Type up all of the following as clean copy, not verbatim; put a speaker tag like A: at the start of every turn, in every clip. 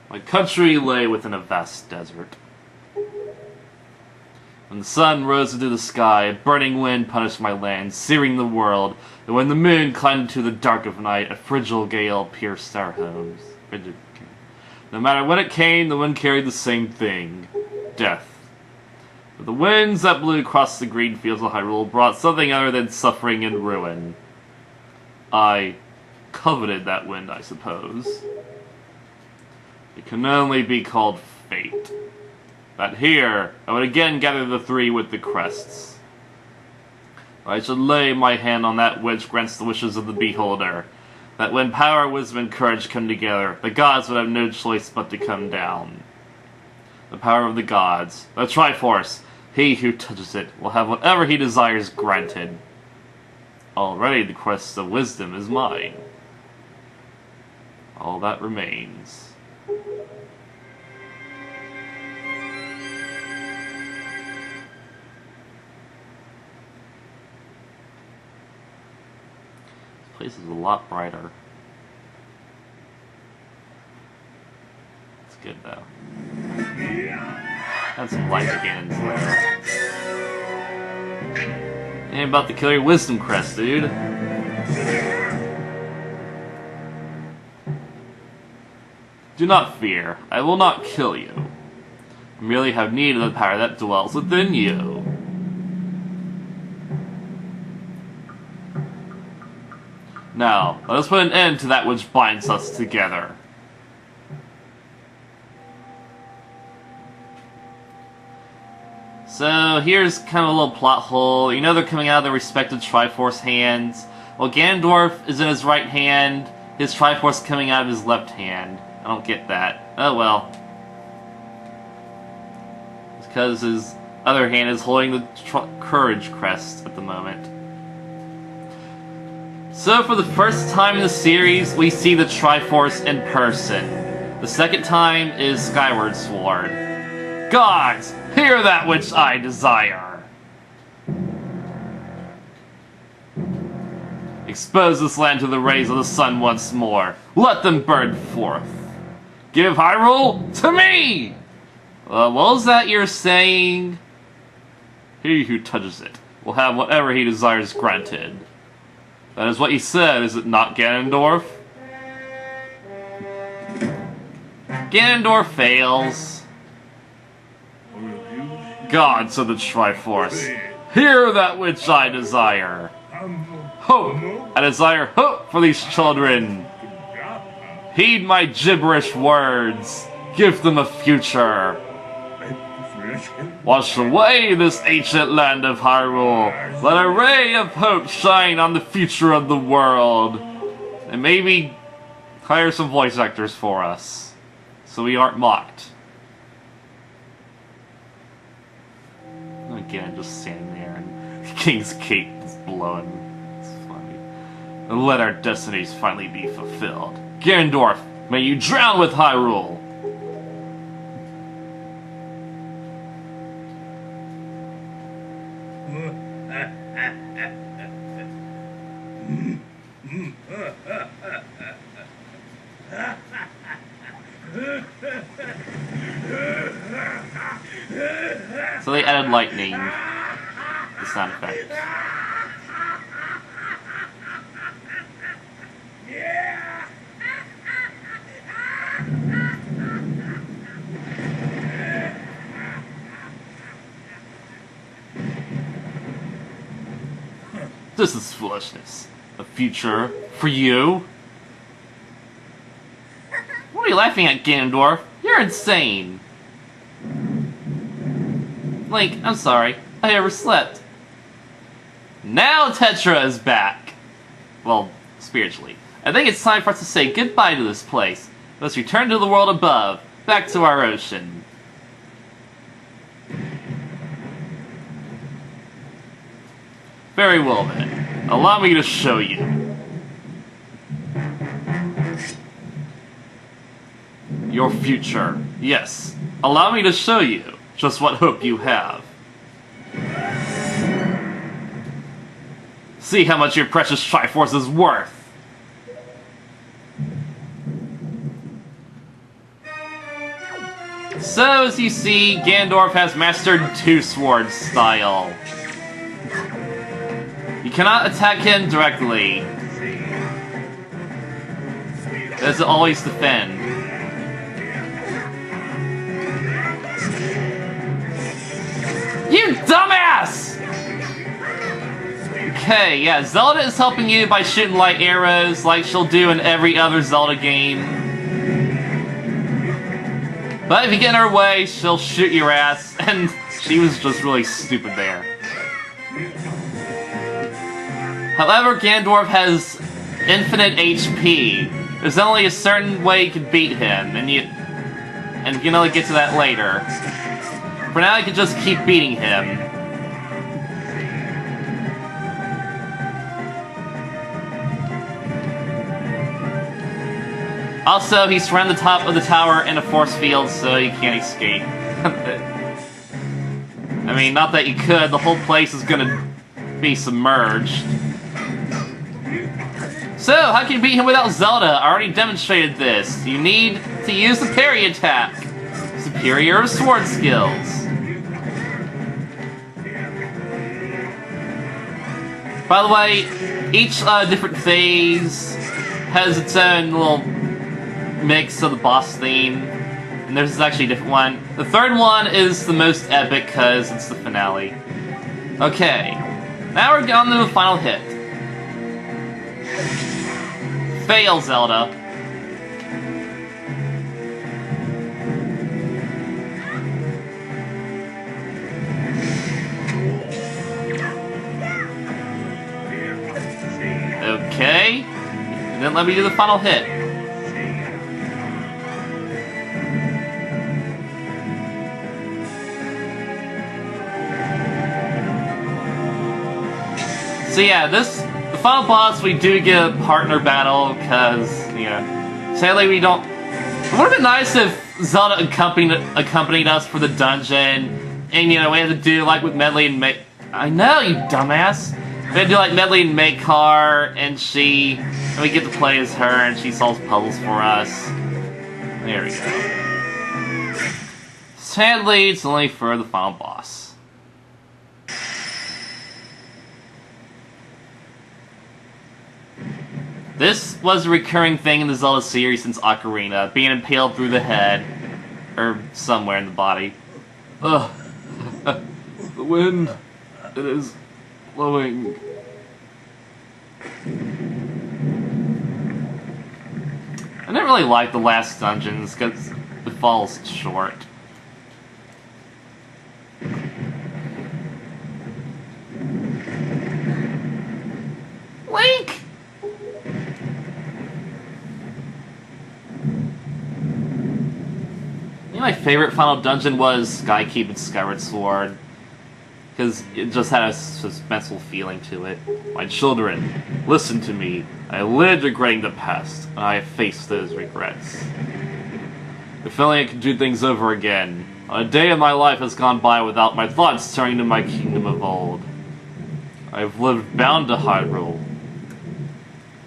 A: My country lay within a vast desert. When the sun rose into the sky, a burning wind punished my land, searing the world, and when the moon climbed into the dark of night, a frigid gale pierced our homes. No matter when it came, the wind carried the same thing. Death. But the winds that blew across the green fields of Hyrule brought something other than suffering and ruin. I coveted that wind, I suppose. It can only be called fate. But here, I would again gather the three with the crests. I should lay my hand on that which grants the wishes of the beholder. That when power, wisdom, and courage come together, the gods would have no choice but to come down. The power of the gods, the Triforce, he who touches it will have whatever he desires granted. Already the quest of wisdom is mine. All that remains. This place is a lot brighter. It's good though. That's some light cannons there. Ain't about to kill your wisdom crest, dude. Do not fear. I will not kill you. I merely have need of the power that dwells within you. Now, let us put an end to that which binds us together. So, here's kind of a little plot hole. You know they're coming out of their respective Triforce hands. Well, Ganondorf is in his right hand, his Triforce coming out of his left hand. I don't get that. Oh well. It's because his other hand is holding the Courage Crest at the moment. So, for the first time in the series, we see the Triforce in person. The second time is Skyward Sword. Gods, hear that which I desire! Expose this land to the rays of the sun once more. Let them burn forth. Give Hyrule to me! What was that you're saying? He who touches it will have whatever he desires granted. That is what you said, is it not, Ganondorf? Ganondorf fails. Gods of the Triforce, hear that which I desire. Hope! I desire hope for these children. Heed my gibberish words. Give them a future. Wash away this ancient land of Hyrule. Let a ray of hope shine on the future of the world. And maybe hire some voice actors for us, so we aren't mocked. Again, just standing there and King's cape is blowing. It's funny. And let our destinies finally be fulfilled. Ganondorf, may you drown with Hyrule! So they added lightning, the sound effect. This is foolishness. A future for you? What are you laughing at, Ganondorf? You're insane! Link, I'm sorry. I overslept. Now Tetra is back! Well, spiritually. I think it's time for us to say goodbye to this place. Let's return to the world above, back to our ocean. Very well then. Allow me to show you. Your future. Yes. Allow me to show you just what hope you have. See how much your precious Triforce is worth. So, as you see, Ganondorf has mastered two-sword style. You cannot attack him directly. Does always defend. You dumbass! Okay, yeah, Zelda is helping you by shooting light arrows like she'll do in every other Zelda game. But if you get in her way, she'll shoot your ass, and she was just really stupid there. However, Ganondorf has infinite HP. There's only a certain way you can beat him, and you can only get to that later. For now, you can just keep beating him. Also, he's surrounded the top of the tower in a force field, so you can't escape. I mean, not that you could, the whole place is gonna be submerged. So, how can you beat him without Zelda? I already demonstrated this. You need to use the parry attack. Superior sword skills. By the way, each different phase has its own little mix of the boss theme, and there's actually a different one. The third one is the most epic because it's the finale. Okay, now we're on to the final hit. Fail, Zelda. Okay, and then let me do the final hit. So yeah, the final boss, we do get a partner battle, because, you know, sadly we don't... It would have been nice if Zelda accompanied us for the dungeon, and, you know, we had to do, like, with Medley and I know, you dumbass! We had to do, like, Medley and Makar, and we get to play as her, and she solves puzzles for us. There we go. Sadly, it's only for the final boss. This was a recurring thing in the Zelda series since Ocarina, being impaled through the head, or somewhere in the body. Ugh. The wind, it is blowing. I didn't really like the last dungeons, because it falls short. Link! My favorite final dungeon was Skykeep and Skyward Sword, because it just had a suspenseful feeling to it. My children, listen to me. I lived regretting the past, and I have faced those regrets. If only I could do things over again. Not a day of my life has gone by without my thoughts turning to my kingdom of old. I have lived bound to Hyrule.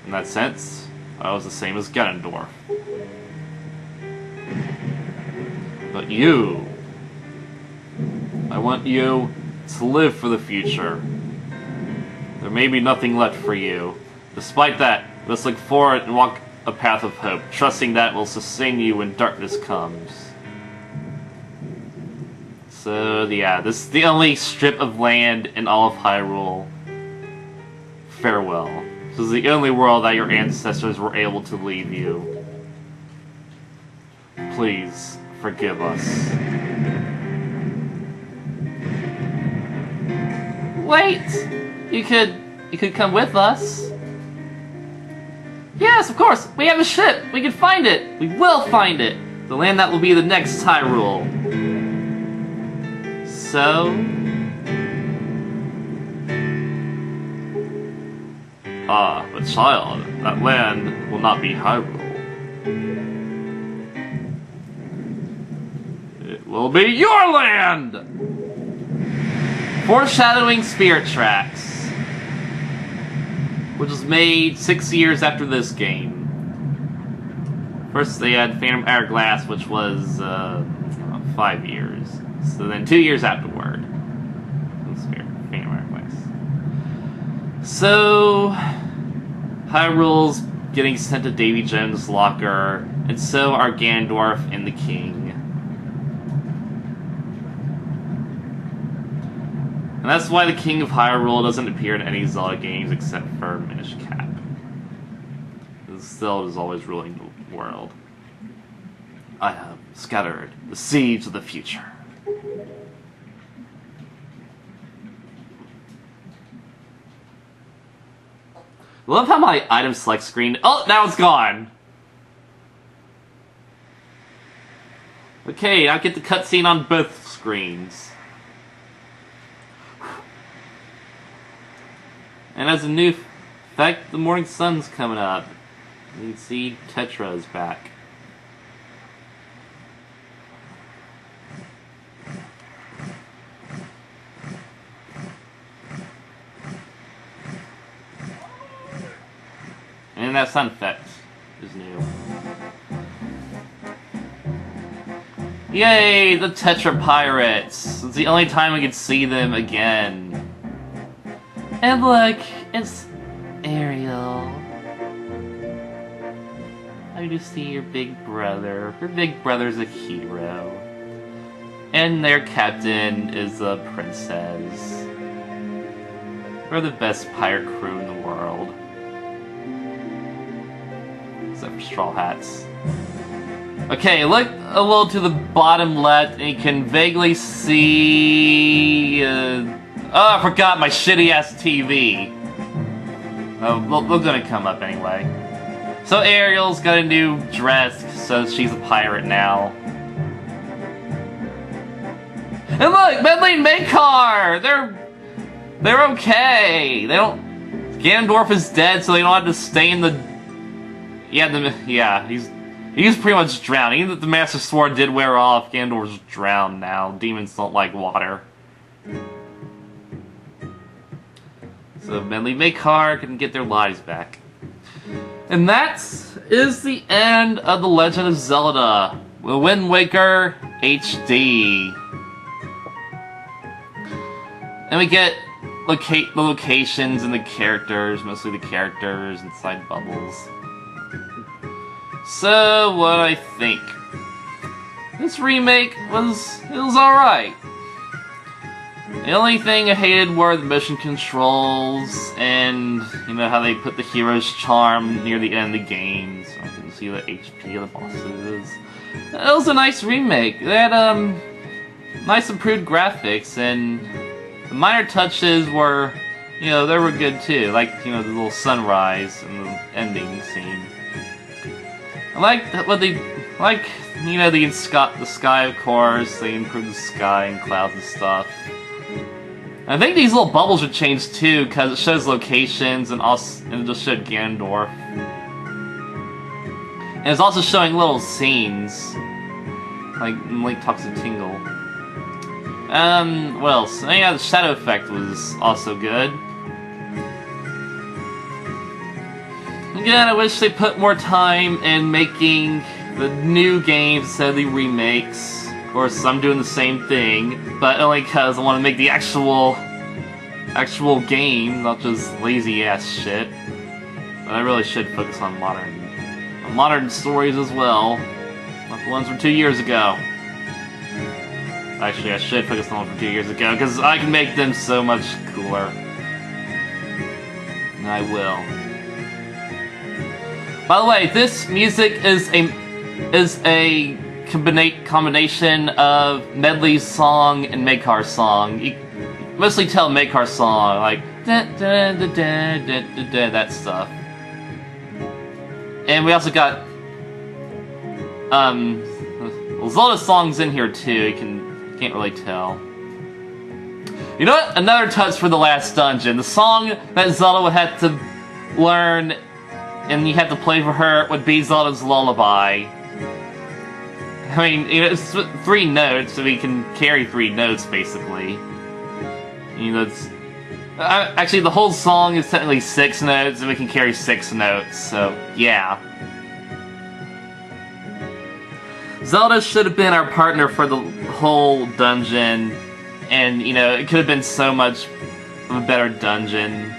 A: In that sense, I was the same as Ganondorf. But you, I want you to live for the future. There may be nothing left for you. Despite that, let's look forward and walk a path of hope, trusting that it will sustain you when darkness comes. So, yeah, this is the only strip of land in all of Hyrule. Farewell. This is the only world that your ancestors were able to leave you. Please, forgive us. Wait! You could come with us. Yes, of course! We have a ship! We can find it! We will find it! The land that will be the next Hyrule. So... Ah, but child, that land will not be Hyrule. It will be your land! Foreshadowing Spirit Tracks, which was made 6 years after this game. First they had Phantom Hourglass, which was 5 years. So then 2 years afterward. So Hyrule's getting sent to Davy Jones' locker, and so are Ganondorf and the King. And that's why the King of Hyrule doesn't appear in any Zelda games except for Minish Cap. Zelda is always ruling the world. I have scattered the seeds of the future. Love how my item select screen... Oh, now it's gone! Okay, I get the cutscene on both screens. And as a new fact, the morning sun's coming up. You can see Tetra is back. And that sound effect is new. Yay, the Tetra Pirates! It's the only time we can see them again. And look, it's Ariel. I do see your big brother. Her big brother's a hero. And their captain is a princess. We're the best pirate crew in the world. Except for Straw Hats. Okay, look a little to the bottom left and you can vaguely see... oh, I forgot my shitty-ass TV. Oh, we're gonna come up anyway. So Ariel's got a new dress, so she's a pirate now. And look, Medley and Makar! They're okay. They don't... Ganondorf is dead, so they don't have to stay in the... Yeah, he's pretty much drowned. Even if the Master Sword did wear off, Ganondorf's drowned now. Demons don't like water. So Medley and Makar can get their lives back. And that is the end of The Legend of Zelda: The Wind Waker HD. And we get the locations and the characters, mostly the characters inside bubbles. So, what I think? This remake was alright. The only thing I hated were the mission controls and, you know, how they put the hero's charm near the end of the game, so I can see the HP of the bosses. It was a nice remake. They had, nice improved graphics, and the minor touches were, you know, they were good too. Like, you know, the little sunrise and the ending scene. I like what they, like, you know, the sky, of course. They improved the sky and clouds and stuff. I think these little bubbles should change too, because it shows locations and it just showed Ganondorf. And it's also showing little scenes, like Link talks to Tingle. What else? Yeah, the shadow effect was also good. Again, I wish they put more time in making the new games instead of the remakes. Of course, I'm doing the same thing, but only because I want to make the actual game, not just lazy-ass shit. But I really should focus on modern stories as well, not the ones from 2 years ago. Actually, I should focus on the ones from 2 years ago, because I can make them so much cooler. And I will. By the way, this music is a combination of Medley's song and Makar's song. You mostly tell Makar's song, like da, da, da, da, da, da, da, that stuff. And we also got Zelda songs in here too. You can't really tell. You know what? Another touch for the last dungeon. The song that Zelda would have to learn and you have to play for her would be Zelda's Lullaby. I mean, it's 3 notes, so we can carry 3 notes, basically. You know, it's... actually, the whole song is technically 6 notes, and we can carry 6 notes, so, yeah. Zelda should have been our partner for the whole dungeon, and, you know, it could have been so much of a better dungeon.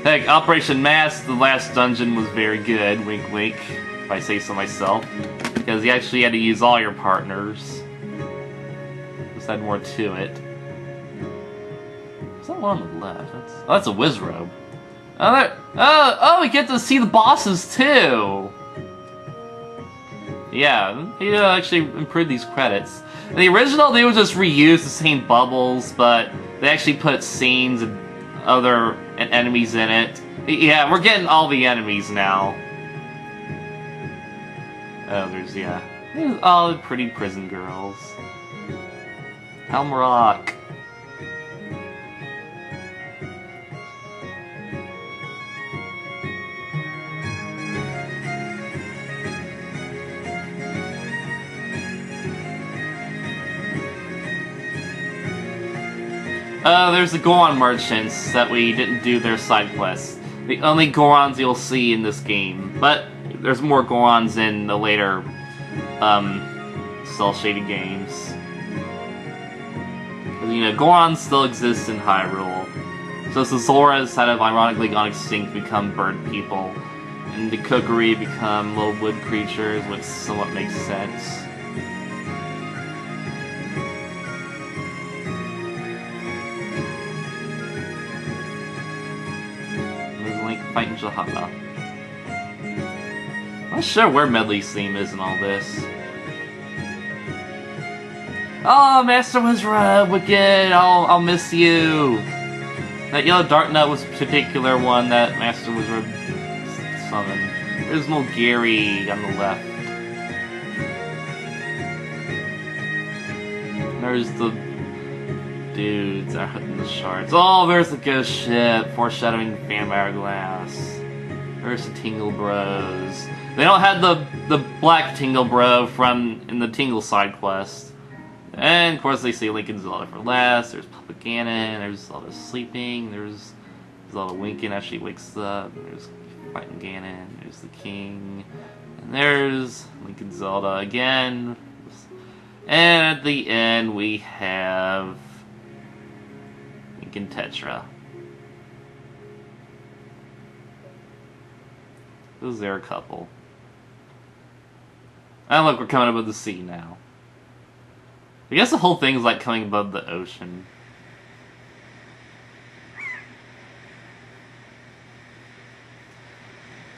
A: Heck, Operation Mask, the last dungeon, was very good, wink wink, if I say so myself, because you actually had to use all your partners. Just had more to it. Is that one on the left? That's a Wizrobe. Oh, we get to see the bosses too! Yeah, he actually improved these credits. In the original, they would just reuse the same bubbles, but they actually put scenes and other enemies in it. Yeah, we're getting all the enemies now. Oh, there's all the pretty prison girls. Helm Rock. There's the Goron merchants that we didn't do their side quests. The only Gorons you'll see in this game. But there's more Gorons in the later, cel-shaded games. You know, Gorons still exist in Hyrule. So the Zoras that have ironically gone extinct become bird people. And the Kokiri become little wood creatures, which somewhat makes sense. Fighting Jahana. I'm not sure where Medley's theme is in all this. Oh, Master Wizrobe, wicked! I'll miss you! That yellow dark nut was a particular one that Master Wizrobe summoned. There's Mulgari on the left. There's the dudes that are hitting the shards. Oh, there's the ghost ship, foreshadowing Vampire Glass. There's the Tingle Bros. They don't have the black Tingle Bro from in the Tingle side quest. And of course they say Link and Zelda for last. There's Papa Ganon. There's Zelda sleeping. There's Zelda winking as she wakes up. There's fighting Ganon. There's the King. And there's Link and Zelda again. And at the end we have and Tetra. Who's their couple? And look, we're coming above the sea now. I guess the whole thing is like coming above the ocean.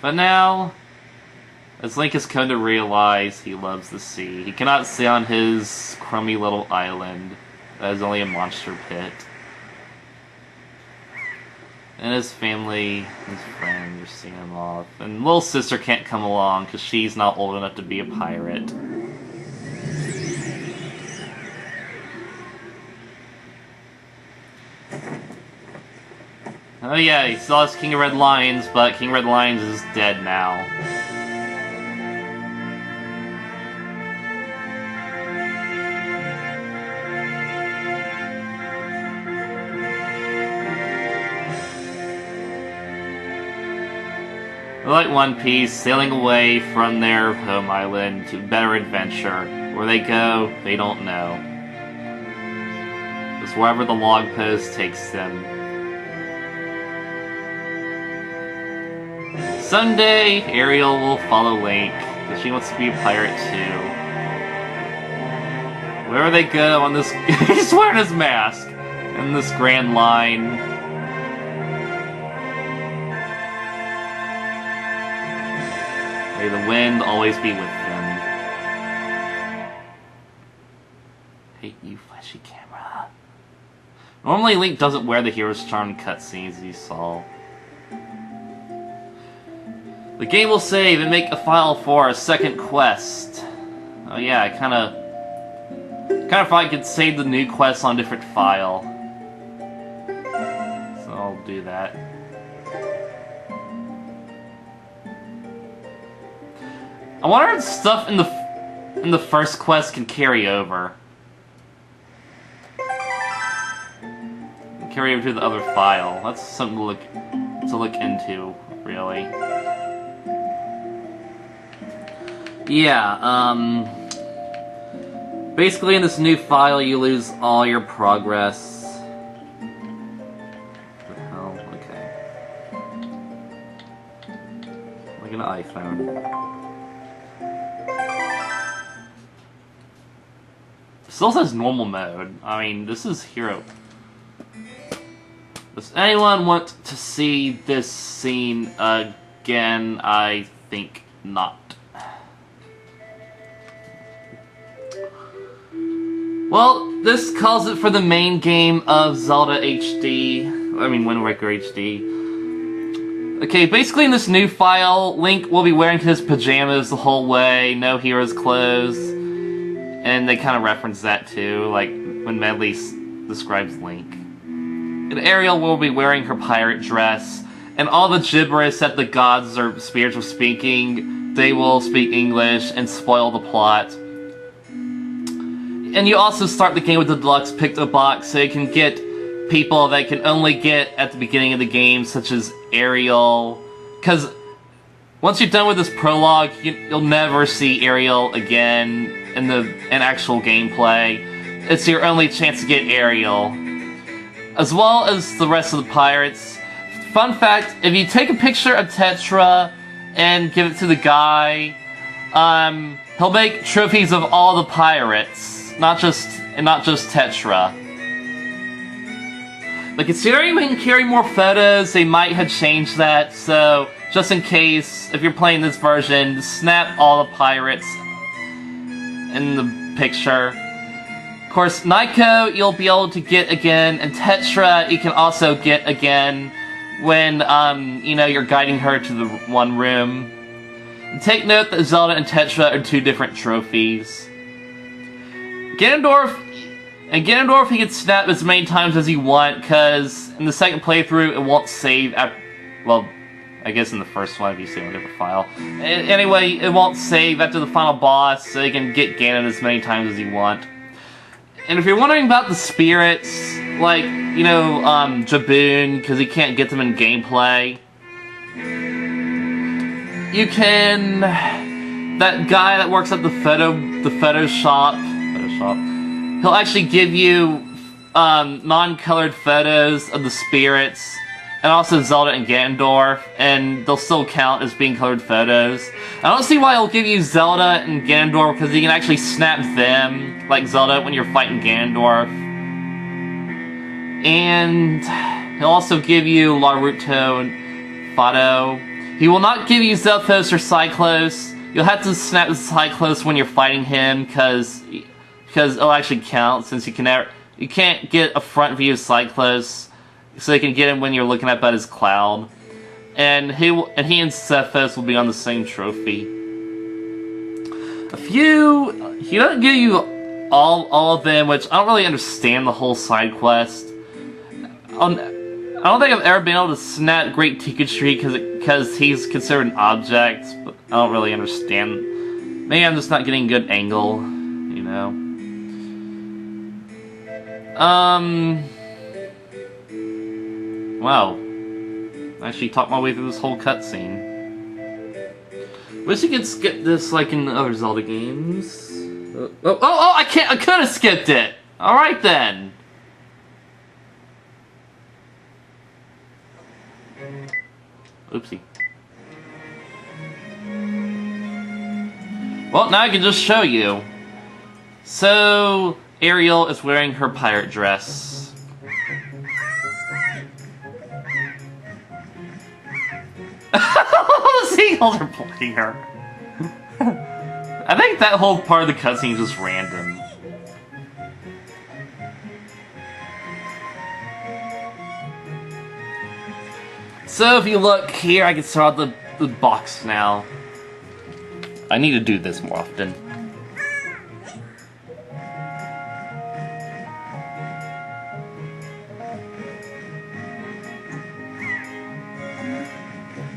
A: But now, as Link has come to realize he loves the sea, he cannot stay on his crummy little island that is only a monster pit. And his family, his friends are seeing him off. And little sister can't come along because she's not old enough to be a pirate. Oh yeah, he still has King of Red Lions, but King of Red Lions is dead now. Like One Piece, sailing away from their home island to better adventure. Where they go, they don't know. Just wherever the log post takes them. Someday, Ariel will follow Link, because she wants to be a pirate too. Wherever they go on this... he's wearing his mask! In this grand line. May the wind always be with them. Hate you, flashy camera. Normally Link doesn't wear the Hero's Charm cutscenes as you saw. The game will save and make a file for a second quest. Oh yeah, I kinda thought I could save the new quest on a different file. So I'll do that. I wonder if stuff in the first quest can carry over. Carry over to the other file. That's something to look into, really. Yeah, Basically, in this new file, you lose all your progress. What the hell? Okay. Like an iPhone. Still says normal mode. I mean, this is hero. Does anyone want to see this scene again? I think not. Well, this calls it for the main game of Zelda HD. I mean, Wind Waker HD. Okay, basically in this new file, Link will be wearing his pajamas the whole way, no hero's clothes. And they kind of reference that too, like when Medley describes Link. And Ariel will be wearing her pirate dress, and all the gibberish that the gods or spirits are speaking, they will speak English and spoil the plot. And you also start the game with the deluxe pick-up box, so you can get people that you can only get at the beginning of the game, such as Ariel. Because once you're done with this prologue, you'll never see Ariel again in actual gameplay. It's your only chance to get Ariel, as well as the rest of the pirates. Fun fact: if you take a picture of Tetra and give it to the guy, he'll make trophies of all the pirates. Not just Tetra. But considering we can carry more photos, they might have changed that, so just in case, if you're playing this version, snap all the pirates in the picture. Of course, Naiko you'll be able to get again, and Tetra you can also get again when, you know, you're guiding her to the one room. And take note that Zelda and Tetra are two different trophies. Ganondorf you can snap as many times as you want, because in the second playthrough it won't save well, I guess in the first one if you save a different file. Anyway, it won't save after the final boss, so you can get Ganon as many times as you want. And if you're wondering about the spirits, like, you know, Jaboon, because you can't get them in gameplay, you can... That guy that works at the photo shop, he'll actually give you non-colored photos of the spirits, and also Zelda and Ganondorf, and they'll still count as being colored photos. I don't see why he'll give you Zelda and Ganondorf, because you can actually snap them, like Zelda when you're fighting Ganondorf. And he'll also give you Naruto and Fado. He will not give you Zelphos or Cyclos. You'll have to snap the Cyclos when you're fighting him, because it'll actually count, since you can't get a front view of Cyclos, so you can get him when you're looking up at his cloud. And he and Zephos will be on the same trophy. He doesn't give you all of them, which I don't really understand the whole side quest. I don't think I've ever been able to snap Great Tika Tree because he's considered an object, but I don't really understand. Maybe I'm just not getting a good angle, you know. Wow. I actually talked my way through this whole cutscene. Wish you could skip this like in other Zelda games. Oh, I can't, I could have skipped it! Alright then! Oopsie. Well, now I can just show you. So, Ariel is wearing her pirate dress. The seagulls are blocking her. I think that whole part of the cutscene is just random. So if you look here, I can start the box now. I need to do this more often.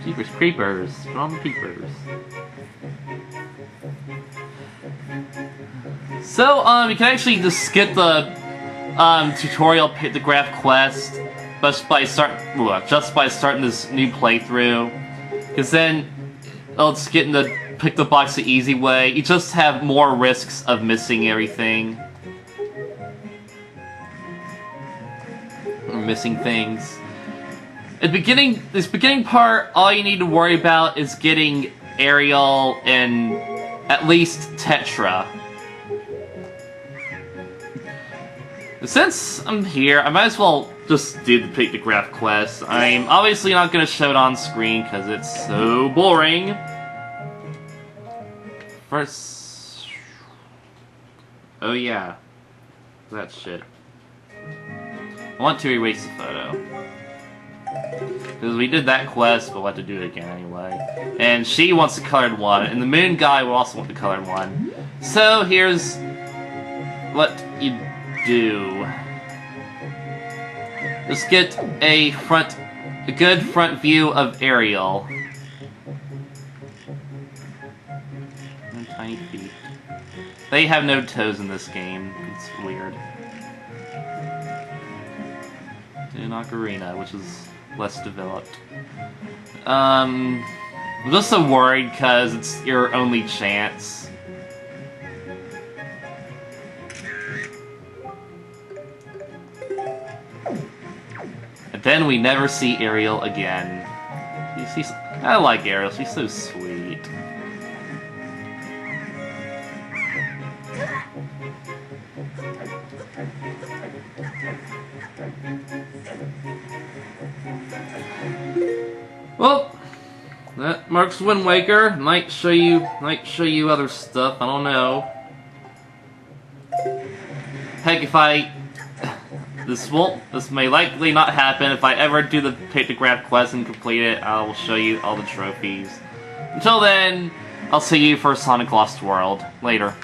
A: Jeepers creepers, put on the peepers. So, you can actually just skip the tutorial pictograph quest just by starting this new playthrough, because then it'll just get into pick the box the easy way. You just have more risks of missing everything. Or missing things. This beginning part, all you need to worry about is getting Ariel and at least Tetra. Since I'm here, I might as well just do the pictograph quest. I'm obviously not going to show it on screen because it's so boring. First... Oh yeah. That shit. I want to erase the photo. Because we did that quest, but we'll have to do it again anyway. And she wants the colored one, and the moon guy will also want the colored one. So here's what you do. Just get a good front view of Ariel. And tiny feet. They have no toes in this game. It's weird. In Ocarina, which is less developed. I'm just so worried because it's your only chance. And then we never see Ariel again. I like Ariel, she's so sweet. Well, that marks Wind Waker. Might show you other stuff. I don't know. Heck, this may likely not happen. If I ever do the pictograph quest and complete it, I will show you all the trophies. Until then, I'll see you for Sonic Lost World later.